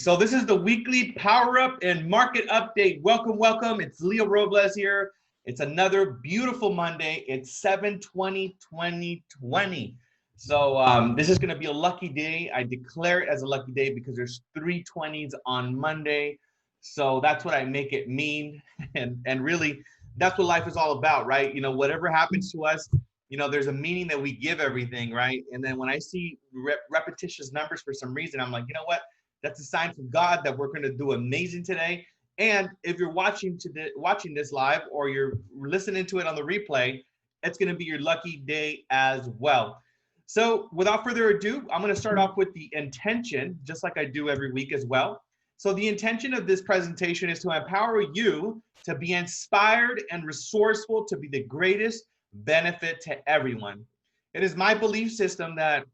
So this is the weekly Power Up and Market Update. Welcome, welcome. It's Leo Robles here. It's another beautiful Monday. It's 7/20/2020. So this is going to be a lucky day. I declare it as a lucky day because there's 3/20s on Monday. So that's what I make it mean. And really, that's what life is all about, right? You know, whatever happens to us, there's a meaning that we give everything, right? And then when I see repetitious numbers for some reason, I'm like, you know what? That's a sign from God that we're going to do amazing today. And if you're watching this live or you're listening to it on the replay, it's going to be your lucky day as well. So without further ado, I'm going to start off with the intention, just like I do every week as well. So the intention of this presentation is to empower you to be inspired and resourceful to be the greatest benefit to everyone. It is my belief system that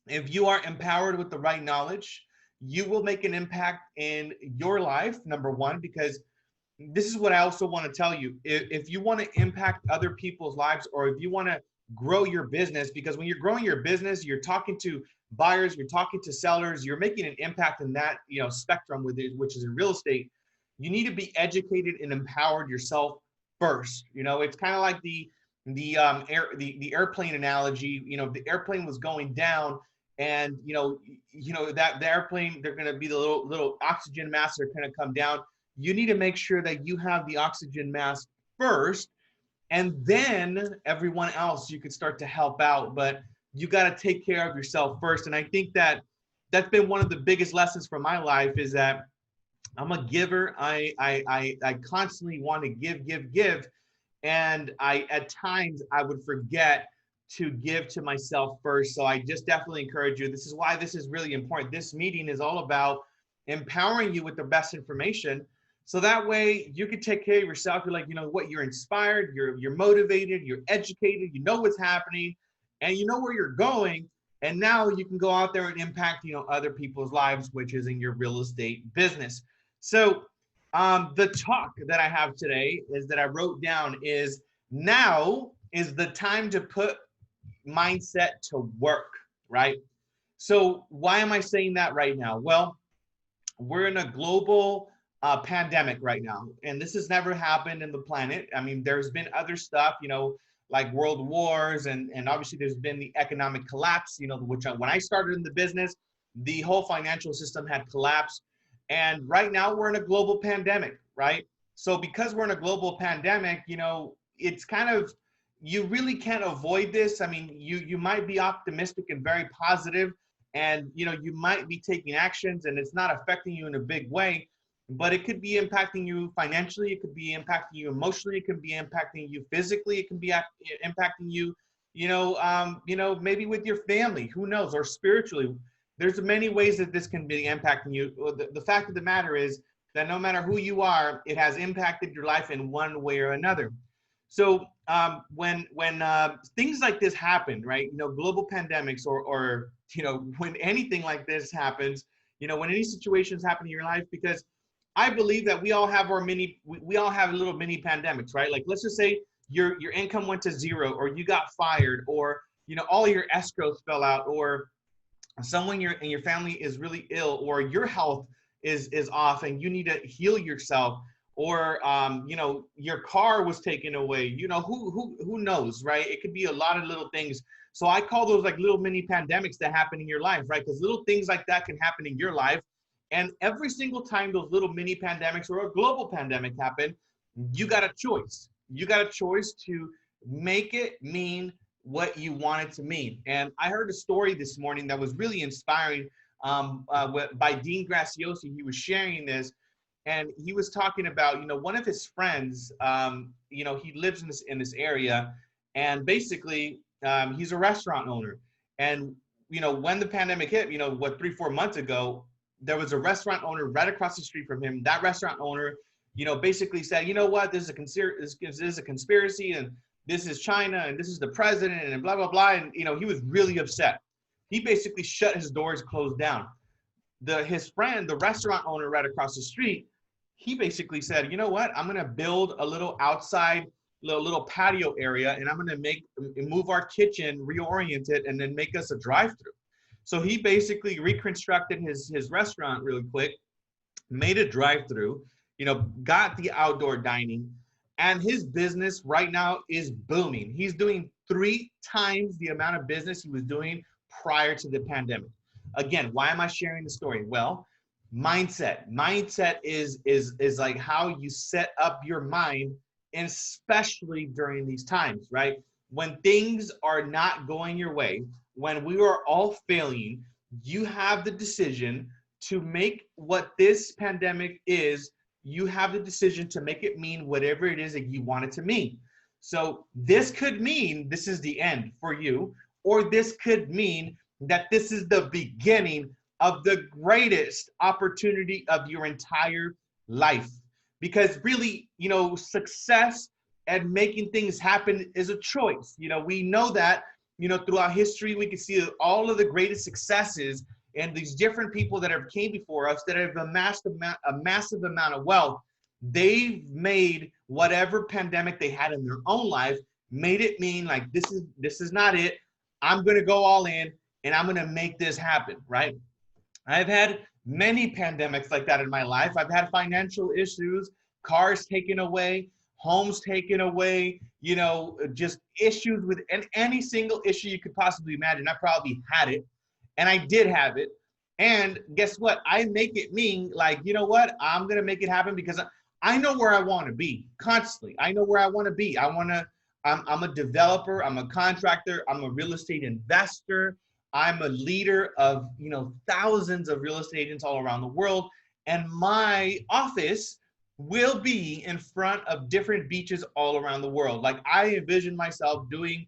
if you are empowered with the right knowledge, you will make an impact in your life, number one, because this is what I also want to tell you. If you want to impact other people's lives, or if you want to grow your business, because when you're growing your business, you're talking to buyers, you're talking to sellers, you're making an impact in that spectrum with it, which is in real estate. You need to be educated and empowered yourself first. It's kind of like the airplane analogy. The airplane was going down, and that the airplane, they're going to be the little oxygen masks are going to come down. You need to make sure that you have the oxygen mask first, and then everyone else you can start to help out. But you got to take care of yourself first. And I think that that's been one of the biggest lessons from my life, is that I'm a giver. I constantly want to give, and at times I would forget to give to myself first. So I just definitely encourage you. This is why this is really important. This meeting is all about empowering you with the best information, so that way you can take care of yourself. You're like, you're inspired, you're motivated, you're educated, you know what's happening, and you know where you're going. And now you can go out there and impact, other people's lives, which is in your real estate business. So the talk that I have today is that I wrote down is, now is the time to put mindset to work, right? So why am I saying that right now? Well, we're in a global pandemic right now, and this has never happened in the planet. I mean, there's been other stuff, like world wars, and obviously there's been the economic collapse, which when I started in the business, the whole financial system had collapsed. And right now we're in a global pandemic, right? So because we're in a global pandemic, it's kind of, you really can't avoid this. I mean, you might be optimistic and very positive, and you might be taking actions, and it's not affecting you in a big way, but it could be impacting you financially, it could be impacting you emotionally, it could be impacting you physically, it can be impacting you, maybe with your family, who knows, or spiritually. There's many ways that this can be impacting you. The fact of the matter is that no matter who you are, it has impacted your life in one way or another. So when things like this happen, right? Global pandemics, or when anything like this happens, when any situations happen in your life, because I believe that we all have we all have little mini pandemics, right? Like, let's just say your income went to zero, or you got fired, or all your escrows fell out, or someone in your family is really ill, or your health is off and you need to heal yourself, or your car was taken away. Who knows, right? It could be a lot of little things. So I call those like little mini pandemics that happen in your life, right? Because little things like that can happen in your life, and every single time those little mini pandemics or a global pandemic happen, you got a choice. You got a choice to make it mean what you want it to mean. And I heard a story this morning that was really inspiring by Dean Graziosi. He was sharing this, and he was talking about, one of his friends, he lives in this area, and basically he's a restaurant owner. And, when the pandemic hit, 3-4 months ago, there was a restaurant owner right across the street from him. That restaurant owner, basically said, what, this is a conspiracy, and this is China, and this is the president, and blah, blah, blah. And, he was really upset. He basically shut his doors, closed down. His friend, the restaurant owner right across the street, he basically said, what, I'm going to build a little outside, little patio area, and I'm going to move our kitchen, reorient it, and then make us a drive-through. So he basically reconstructed his restaurant really quick, made a drive-through, got the outdoor dining, and his business right now is booming. He's doing 3 times the amount of business he was doing prior to the pandemic. Again, why am I sharing the story? Well, mindset is like how you set up your mind, and especially during these times, right? When things are not going your way, when we are all failing, you have the decision to make what this pandemic is. You have the decision to make it mean whatever it is that you want it to mean. So this could mean this is the end for you, or this could mean that this is the beginning of the greatest opportunity of your entire life. Because really, success and making things happen is a choice. We know that, throughout history, we can see all of the greatest successes and these different people that have came before us that have amassed a massive amount of wealth. They've made whatever pandemic they had in their own life, made it mean like, this is not it. I'm going to go all in and I'm going to make this happen, right? I've had many pandemics like that in my life. I've had financial issues, cars taken away, homes taken away, just issues with any single issue you could possibly imagine. I probably had it, and I did have it. And guess what? I make it mean like, you know what? I'm going to make it happen because I know where I want to be constantly. I know where I want to be. I'm a developer. I'm a contractor. I'm a real estate investor. I'm a leader of, thousands of real estate agents all around the world. And my office will be in front of different beaches all around the world. Like I envision myself doing,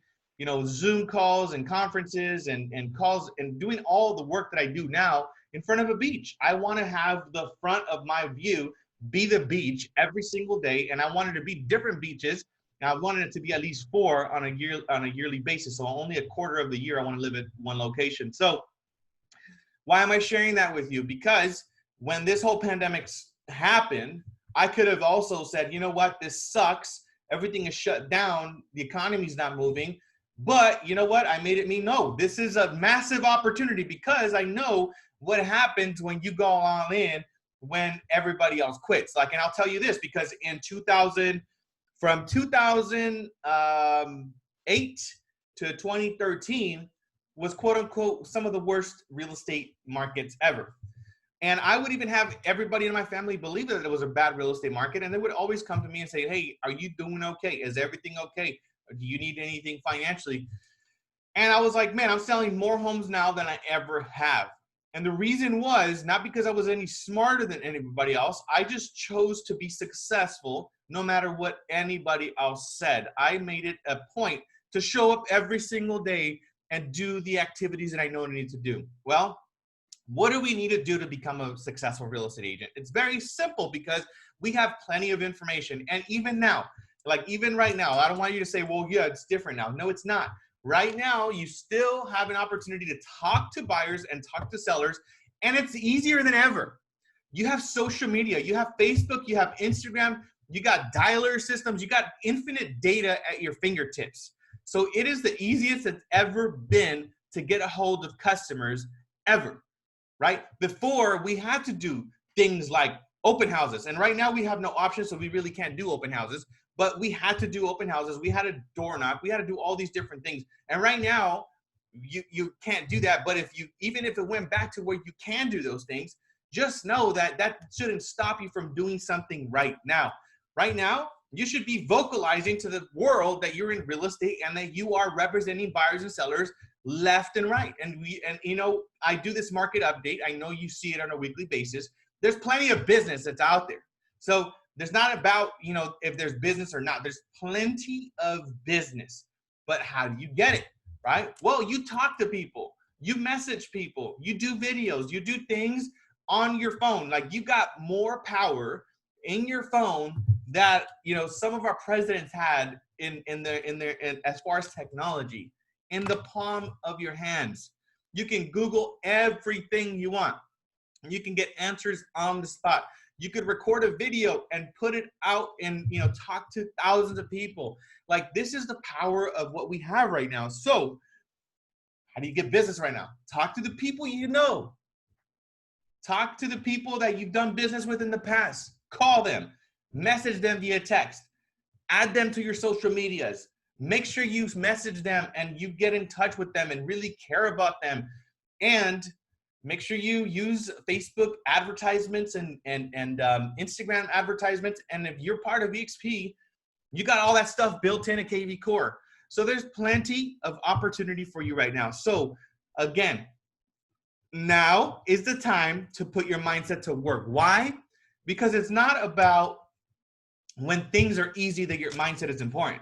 Zoom calls and conferences and calls and doing all the work that I do now in front of a beach. I want to have the front of my view be the beach every single day. And I wanted to be different beaches. And I wanted it to be at least 4 on a yearly basis. So only a quarter of the year I want to live at one location. So why am I sharing that with you? Because when this whole pandemic happened, I could have also said, you know what, this sucks. Everything is shut down. The economy's not moving. But you know what? I made it mean, no, this is a massive opportunity because I know what happens when you go all in when everybody else quits. Like, and I'll tell you this, because in from 2008 to 2013 was quote unquote some of the worst real estate markets ever. And I would even have everybody in my family believe that it was a bad real estate market. And they would always come to me and say, hey, are you doing okay? Is everything okay? Or do you need anything financially? And I was like, man, I'm selling more homes now than I ever have. And the reason was not because I was any smarter than anybody else. I just chose to be successful no matter what anybody else said. I made it a point to show up every single day and do the activities that I know I need to do. Well, what do we need to do to become a successful real estate agent? It's very simple because we have plenty of information. And even now, like even right now, I don't want you to say, well, yeah, it's different now. No, it's not. Right now, you still have an opportunity to talk to buyers and talk to sellers, and it's easier than ever. You have social media, you have Facebook, you have Instagram, you got dialer systems, you got infinite data at your fingertips. So it is the easiest it's ever been to get a hold of customers ever, right? Before, we had to do things like open houses, and right now we have no option, so we really can't do open houses. But we had to do open houses. We had to door knock. We had to do all these different things. And right now, you can't do that. But even if it went back to where you can do those things, just know that that shouldn't stop you from doing something right now. Right now, you should be vocalizing to the world that you're in real estate and that you are representing buyers and sellers left and right. And I do this market update. I know you see it on a weekly basis. There's plenty of business that's out there. So there's not about, if there's business or not. There's plenty of business. But how do you get it, right? Well, you talk to people. You message people. You do videos. You do things on your phone. Like you got more power in your phone that, some of our presidents had in as far as technology, in the palm of your hands. You can Google everything you want. You can get answers on the spot. You could record a video and put it out and, talk to thousands of people. Like this is the power of what we have right now. So How do you get business right now? Talk to the people you know. Talk to the people that you've done business with in the past. Call them, message them via text, add them to your social medias. Make sure you message them and you get in touch with them and really care about them. And make sure you use Facebook advertisements and Instagram advertisements. And if you're part of EXP, you got all that stuff built in at KV Core. So there's plenty of opportunity for you right now. So again, now is the time to put your mindset to work. Why? Because it's not about when things are easy that your mindset is important.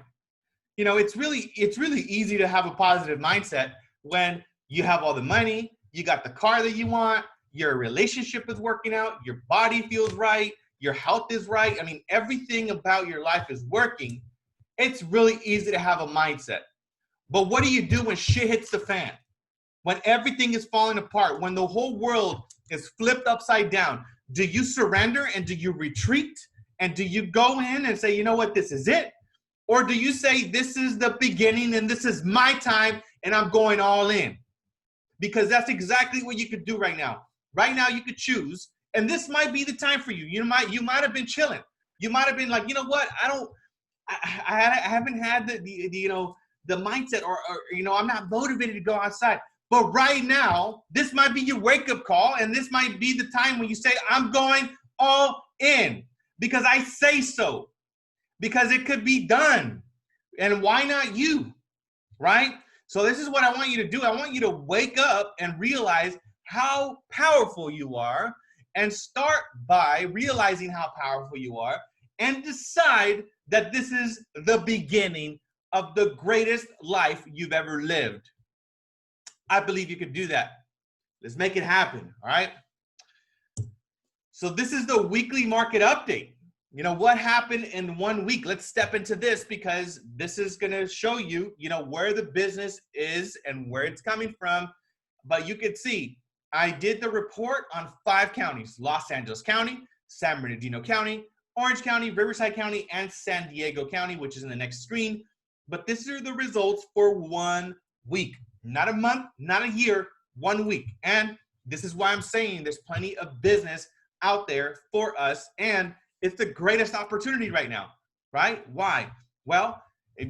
You know, it's really easy to have a positive mindset when you have all the money, you got the car that you want, your relationship is working out, your body feels right, your health is right. I mean, everything about your life is working. It's really easy to have a mindset. But what do you do when shit hits the fan? When everything is falling apart, when the whole world is flipped upside down, do you surrender and do you retreat? And do you go in and say, you know what, this is it? Or do you say, this is the beginning and this is my time and I'm going all in? Because that's exactly what you could do right now. Right now you could choose, and this might be the time for you. You might have been chilling. You might have been like, you know what, I haven't had the mindset or I'm not motivated to go outside. But right now, this might be your wake-up call, and this might be the time when you say, I'm going all in because I say so, because it could be done. And why not you, right? So this is what I want you to do. I want you to wake up and realize how powerful you are, and start by realizing how powerful you are and decide that this is the beginning of the greatest life you've ever lived. I believe you could do that. Let's make it happen, all right? So this is the weekly market update. You know, what happened in 1 week? Let's step into this because this is going to show you, where the business is and where it's coming from. But you could see, I did the report on 5 counties: Los Angeles County, San Bernardino County, Orange County, Riverside County, and San Diego County, which is in the next screen. But these are the results for 1 week. Not a month, not a year, 1 week. And this is why I'm saying there's plenty of business out there for us, and it's the greatest opportunity right now, right? Why? Well, a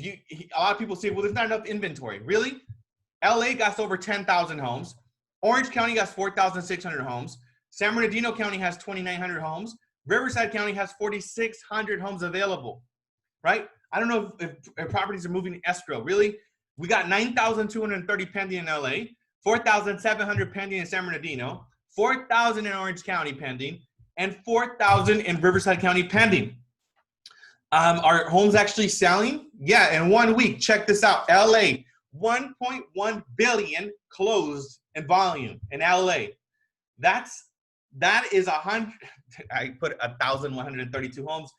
lot of people say, well, there's not enough inventory. Really? LA got over 10,000 homes. Orange County has 4,600 homes. San Bernardino County has 2,900 homes. Riverside County has 4,600 homes available, right? I don't know if properties are moving escrow. Really? We got 9,230 pending in LA, 4,700 pending in San Bernardino, 4,000 in Orange County pending, and 4,000 in Riverside County pending. Are homes actually selling? Yeah, in 1 week. Check this out. LA, 1.1 billion closed in volume in LA. That is 100. I put 1,132 homes.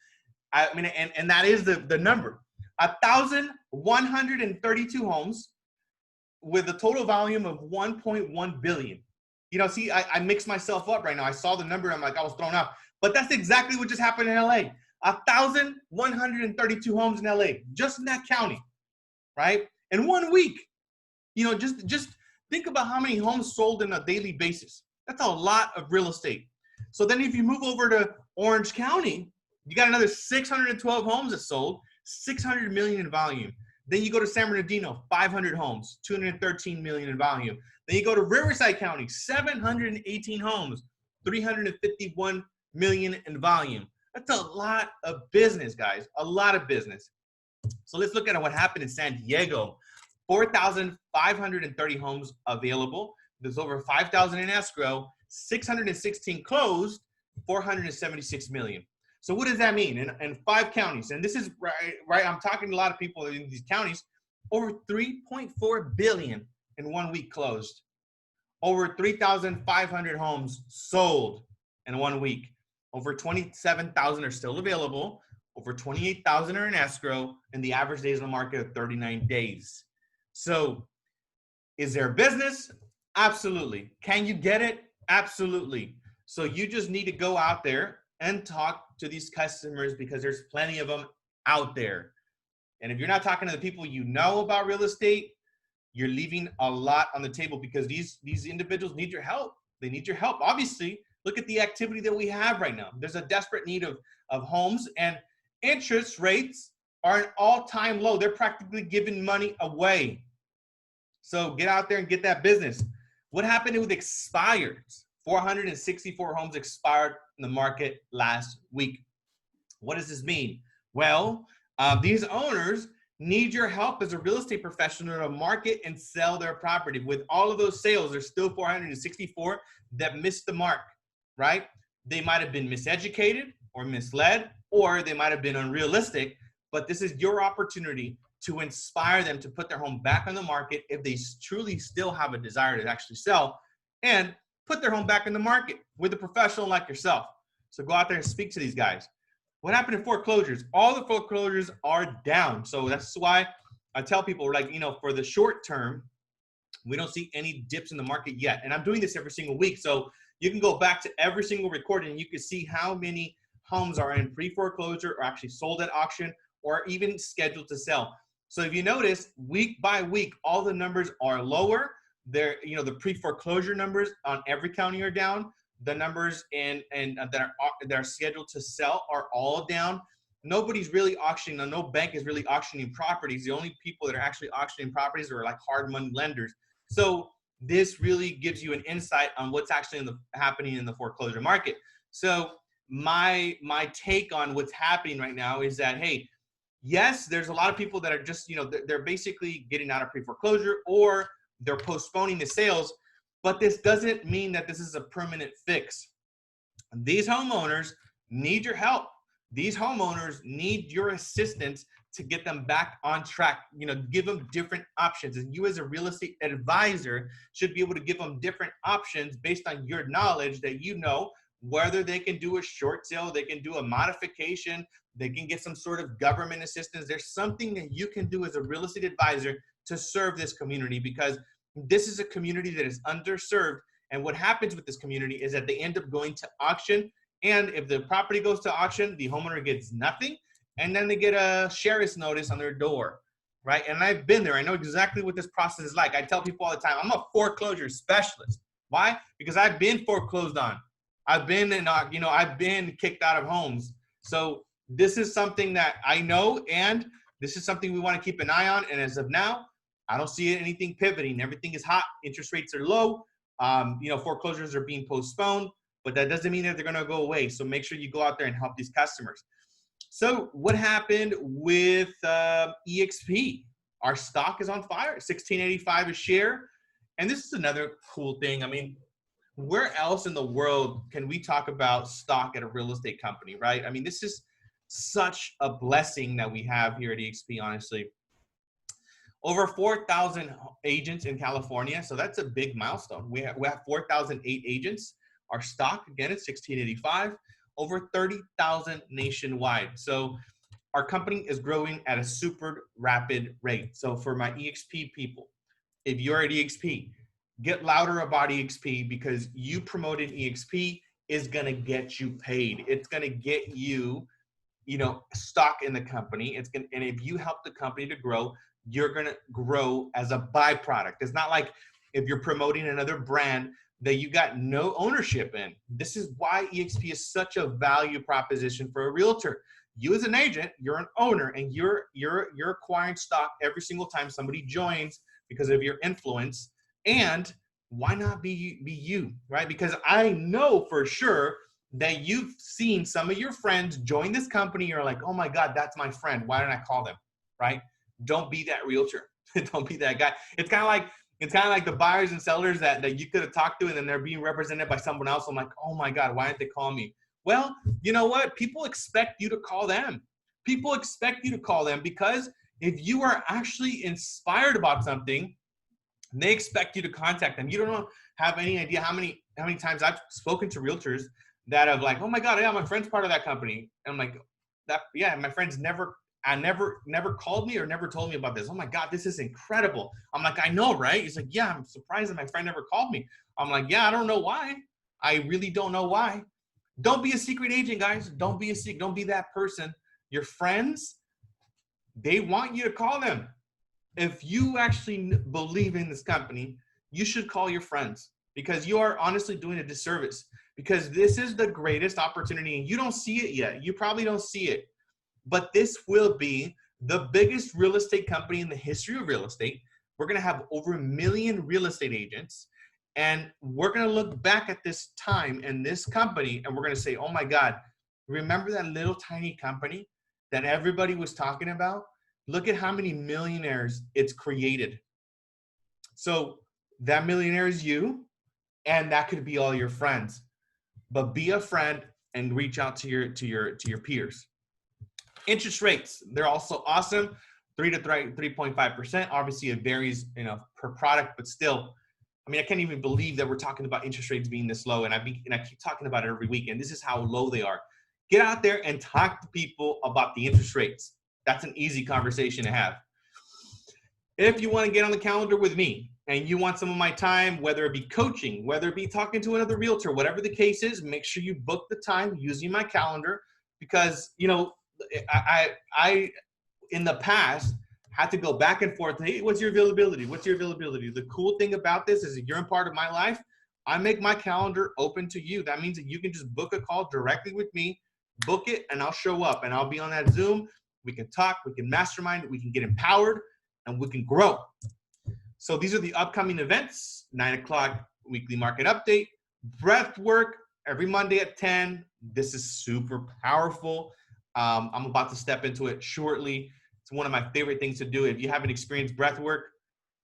I mean, and that is the number. 1,132 homes with a total volume of 1.1 billion. See, I mixed myself up right now. I saw the number. I'm like, I was thrown off. But that's exactly what just happened in LA. 1,132 homes in LA, just in that county, right? In 1 week. Just think about how many homes sold on a daily basis. That's a lot of real estate. So then if you move over to Orange County, you got another 612 homes that sold, 600 million in volume. Then you go to San Bernardino, 500 homes, 213 million in volume. Then you go to Riverside County, 718 homes, 351 million in volume. That's a lot of business, guys, a lot of business. So let's look at what happened in San Diego. 4,530 homes available. There's over 5,000 in escrow, 616 closed, 476 million. So what does that mean? In 5 counties, and this is right, I'm talking to a lot of people in these counties, over 3.4 billion in 1 week closed. Over 3,500 homes sold in 1 week. Over 27,000 are still available. Over 28,000 are in escrow, and the average days on the market are 39 days. So is there business? Absolutely. Can you get it? Absolutely. So you just need to go out there and talk to these customers because there's plenty of them out there. And if you're not talking to the people you know about real estate, you're leaving a lot on the table because these individuals need your help. They need your help. Obviously, look at the activity that we have right now. There's a desperate need of homes, and interest rates are an all-time low. They're practically giving money away. So get out there and get that business. What happened with expireds? 464 homes expired in the market last week. What does this mean? Well, these owners need your help as a real estate professional to market and sell their property. With all of those sales, there's still 464 that missed the mark, right? They might have been miseducated or misled, or they might have been unrealistic, but this is your opportunity to inspire them to put their home back on the market if they truly still have a desire to actually sell, and put their home back in the market with a professional like yourself. So go out there and speak to these guys. What happened in foreclosures? All the foreclosures are down. So that's why I tell people, like, for the short term, we don't see any dips in the market yet. And I'm doing this every single week. So you can go back to every single recording and you can see how many homes are in pre-foreclosure or actually sold at auction or even scheduled to sell. So if you notice, week by week, all the numbers are lower. The pre-foreclosure numbers on every county are down. The numbers that are scheduled to sell are all down. Nobody's really auctioning. No bank is really auctioning properties. The only people that are actually auctioning properties are like hard money lenders. So this really gives you an insight on what's actually happening in the foreclosure market. So my take on what's happening right now is that, hey, yes, there's a lot of people that are just, they're basically getting out of pre-foreclosure or they're postponing the sales, but this doesn't mean that this is a permanent fix. These homeowners need your help. These homeowners need your assistance to get them back on track, give them different options. And you as a real estate advisor should be able to give them different options based on your knowledge that whether they can do a short sale, they can do a modification, they can get some sort of government assistance. There's something that you can do as a real estate advisor to serve this community, because this is a community that is underserved. And what happens with this community is that they end up going to auction. And if the property goes to auction, the homeowner gets nothing. And then they get a sheriff's notice on their door, right? And I've been there. I know exactly what this process is like. I tell people all the time, I'm a foreclosure specialist. Why? Because I've been foreclosed on. I've been I've been kicked out of homes. So this is something that I know, and this is something we want to keep an eye on. And as of now, I don't see anything pivoting. Everything is hot. Interest rates are low. Foreclosures are being postponed, but that doesn't mean that they're going to go away. So make sure you go out there and help these customers. So what happened with EXP? Our stock is on fire, $16.85 a share. And this is another cool thing. I mean, where else in the world can we talk about stock at a real estate company, right? I mean, this is such a blessing that we have here at EXP, honestly. Over 4,000 agents in California, so that's a big milestone. We have 4,008 agents. Our stock, again, is $16.85. Over 30,000 nationwide. So our company is growing at a super rapid rate. So for my EXP people, if you're at EXP, get louder about EXP, because you promoting EXP is going to get you paid. It's going to get you, stock in the company. And if you help the company to grow, you're going to grow as a byproduct. It's not like if you're promoting another brand that you got no ownership in. This is why EXP is such a value proposition for a realtor. You as an agent, you're an owner, and you're acquiring stock every single time somebody joins because of your influence. And why not be you, right? Because I know for sure that you've seen some of your friends join this company. You're like, oh my God, that's my friend. Why didn't I call them, right? Don't be that realtor. Don't be that guy. It's kind of like the buyers and sellers that you could have talked to, and then they're being represented by someone else. I'm like, oh my God, why didn't they call me? Well, you know what? People expect you to call them. People expect you to call them, because if you are actually inspired about something, they expect you to contact them. You don't have any idea how many times I've spoken to realtors that have like, oh my God, yeah, my friend's part of that company. And I'm like, my friend's never called me or never told me about this. Oh my God, this is incredible. I'm like, I know, right? He's like, yeah, I'm surprised that my friend never called me. I'm like, yeah, I don't know why. I really don't know why. Don't be a secret agent, guys. Don't be that person. Your friends, they want you to call them. if you actually believe in this company, you should call your friends, because you are honestly doing a disservice, because this is the greatest opportunity and you don't see it yet. You probably don't see it, but this will be the biggest real estate company in the history of real estate. We're going to have over 1 million real estate agents. And we're going to look back at this time and this company and we're going to say, oh my God, remember that little tiny company that everybody was talking about? Look at how many millionaires it's created. So that millionaire is you, and that could be all your friends. But be a friend and reach out to your peers. Interest rates, they're also awesome. 3 to 3.5%. Obviously, it varies, per product, but still, I mean, I can't even believe that we're talking about interest rates being this low, and I keep talking about it every week, and this is how low they are. Get out there and talk to people about the interest rates. That's an easy conversation to have. If you want to get on the calendar with me and you want some of my time, whether it be coaching, whether it be talking to another realtor, whatever the case is, make sure you book the time using my calendar, because, I in the past had to go back and forth. Hey, what's your availability? What's your availability? The cool thing about this is that you're a part of my life. I make my calendar open to you. That means that you can just book a call directly with me, book it, and I'll show up and I'll be on that Zoom. We can talk, we can mastermind, we can get empowered, and we can grow. So these are the upcoming events. 9 o'clock weekly market update, breath work every Monday at 10. This is super powerful. I'm about to step into it shortly. It's one of my favorite things to do. If you haven't experienced breath work,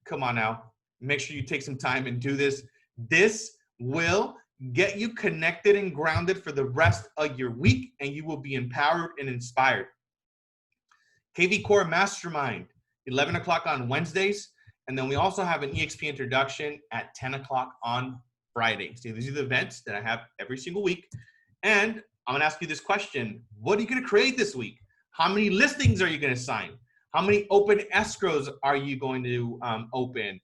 come on now. Make sure you take some time and do this. This will get you connected and grounded for the rest of your week, and you will be empowered and inspired. KV Core Mastermind, 11 o'clock on Wednesdays. And then we also have an EXP introduction at 10 o'clock on Fridays. So these are the events that I have every single week. And I'm going to ask you this question. What are you going to create this week? How many listings are you going to sign? How many open escrows are you going to open?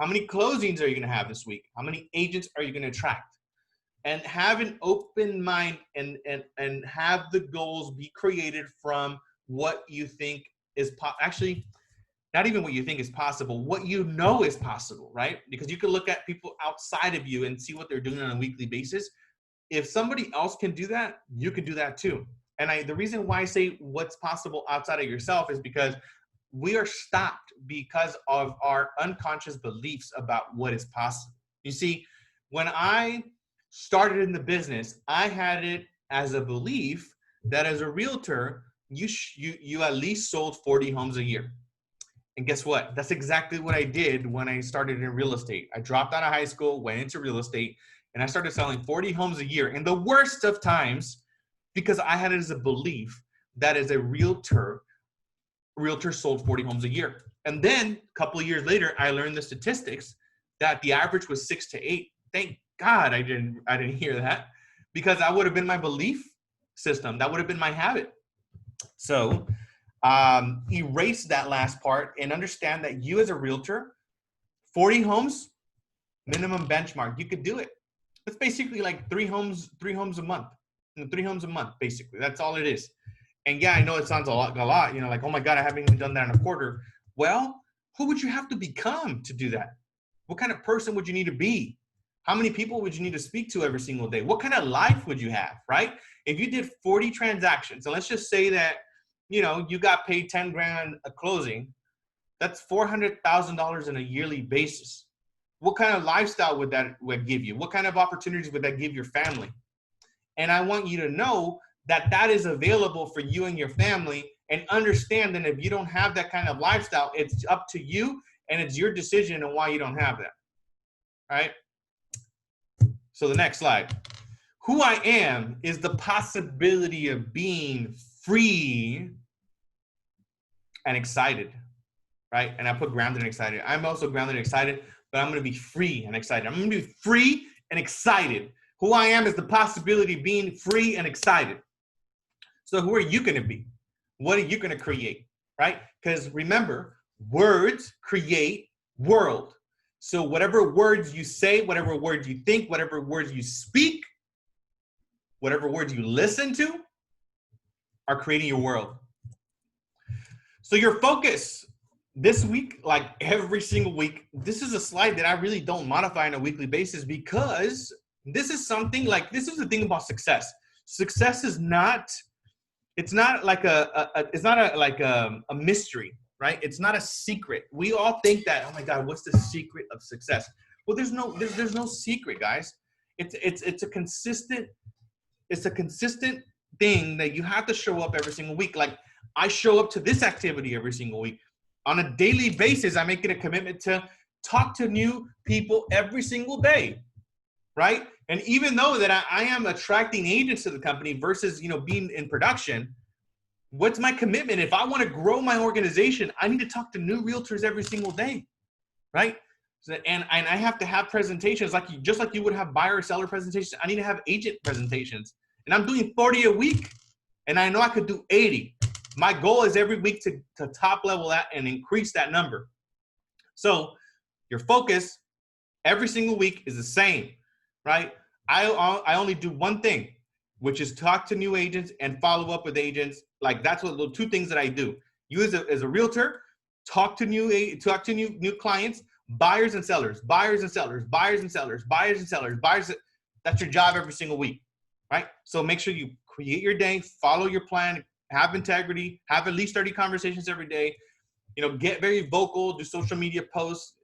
How many closings are you going to have this week? How many agents are you going to attract? And have an open mind and have the goals be created from what you think is actually not even what you think is possible, what you know is possible, right? Because you can look at people outside of you and see what they're doing on a weekly basis. If somebody else can do that, you can do that too. And the reason why I say what's possible outside of yourself is because we are stopped because of our unconscious beliefs about what is possible. You see, when I started in the business, I had it as a belief that as a realtor, you at least sold 40 homes a year. And guess what? That's exactly what I did when I started in real estate. I dropped out of high school, went into real estate, and I started selling 40 homes a year in the worst of times, because I had it as a belief that as a realtor sold 40 homes a year. And then a couple of years later, I learned the statistics that the average was 6 to 8. Thank God I didn't hear that, because that would have been my belief system. That would have been my habit. So erase that last part and understand that you as a realtor, 40 homes, minimum benchmark, you could do it. It's basically like three homes a month. 3 homes a month, basically. That's all it is. And yeah, I know it sounds a lot, like, oh my God, I haven't even done that in a quarter. Well, who would you have to become to do that? What kind of person would you need to be? How many people would you need to speak to every single day? What kind of life would you have, right? If you did 40 transactions, and let's just say that, you got paid 10 grand a closing, that's $400,000 on a yearly basis. What kind of lifestyle would that give you? What kind of opportunities would that give your family? And I want you to know that that is available for you and your family, and understand that if you don't have that kind of lifestyle, it's up to you and it's your decision on why you don't have that. All right. So the next slide. Who I am is the possibility of being free and excited, right? And I put grounded and excited. I'm also grounded and excited, but I'm going to be free and excited. I'm going to be free and excited. Who I am is the possibility of being free and excited. So who are you going to be? What are you going to create, right? Because remember, words create world. So whatever words you say, whatever words you think, whatever words you speak, whatever words you listen to are creating your world. So your focus, this week, like every single week, this is a slide that I really don't modify on a weekly basis because this is something like, this is the thing about success. Success is not, it's not like it's not a mystery, right? It's not a secret. We all think that, oh my God, what's the secret of success? Well, there's no secret, guys. It's a consistent thing that you have to show up every single week. Like I show up to this activity every single week. On a daily basis, I make it a commitment to talk to new people every single day, right? And even though that I am attracting agents to the company versus, being in production, what's my commitment? If I want to grow my organization, I need to talk to new realtors every single day, right? So, and I have to have presentations just like you would have buyer or seller presentations. I need to have agent presentations, and I'm doing 40 a week, and I know I could do 80. My goal is every week to top level that and increase that number. So your focus every single week is the same, right? I only do one thing, which is talk to new agents and follow up with agents. Like that's what the two things that I do. You as a realtor, talk to new clients, buyers and sellers, buyers and sellers, buyers and sellers, buyers and sellers, buyers. That's your job every single week, right? So make sure you create your day, follow your plan, have integrity, have at least 30 conversations every day. Get very vocal, do social media posts,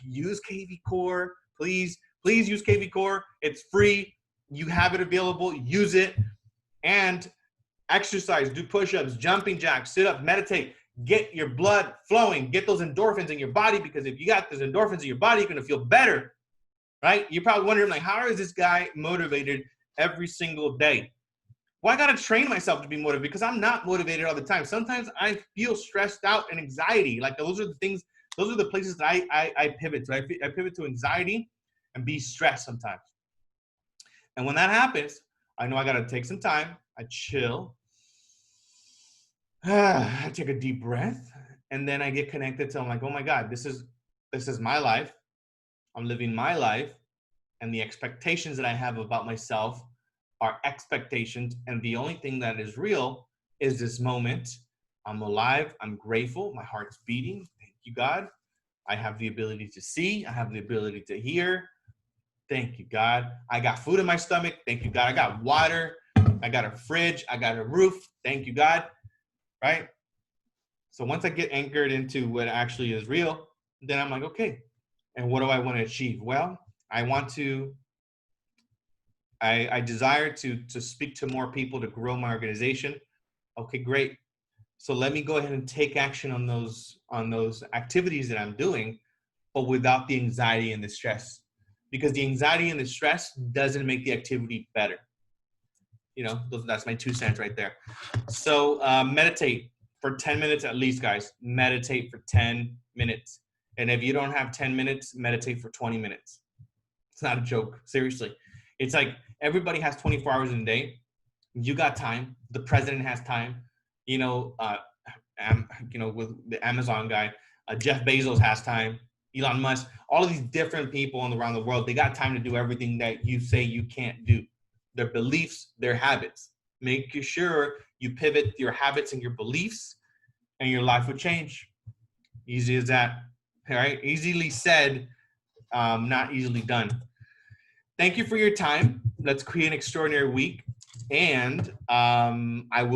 use KV Core, please use KV Core. It's free. You have it available, use it. And exercise, do push-ups, jumping jacks, sit up, meditate, get your blood flowing, get those endorphins in your body, because if you got those endorphins in your body, you're going to feel better, right? You're probably wondering, like, how is this guy motivated every single day? Well, I got to train myself to be motivated because I'm not motivated all the time. Sometimes I feel stressed out and anxiety. Like those are the places that I pivot to. I pivot to anxiety and be stressed sometimes. And when that happens, I know I got to take some time. I chill. I take a deep breath, and then I get connected to, I'm like, oh my God, this is my life. I'm living my life, and the expectations that I have about myself are expectations, and the only thing that is real is this moment. I'm alive. I'm grateful. My heart's beating. Thank you, God. I have the ability to see. I have the ability to hear. Thank you, God. I got food in my stomach. Thank you, God. I got water. I got a fridge. I got a roof. Thank you, God. Right? So once I get anchored into what actually is real, then I'm like, okay, and what do I want to achieve? Well, I desire to speak to more people to grow my organization. Okay, great. So let me go ahead and take action on those activities that I'm doing, but without the anxiety and the stress, because the anxiety and the stress doesn't make the activity better. That's my 2 cents right there. So meditate for 10 minutes at least, guys. Meditate for 10 minutes. And if you don't have 10 minutes, meditate for 20 minutes. It's not a joke. Seriously. It's like everybody has 24 hours in a day. You got time. The president has time. With the Amazon guy, Jeff Bezos has time. Elon Musk, all of these different people around the world, they got time to do everything that you say you can't do. Their beliefs, their habits. Make sure you pivot your habits and your beliefs, and your life will change. Easy as that. All right? Easily said, not easily done. Thank you for your time. Let's create an extraordinary week. And I will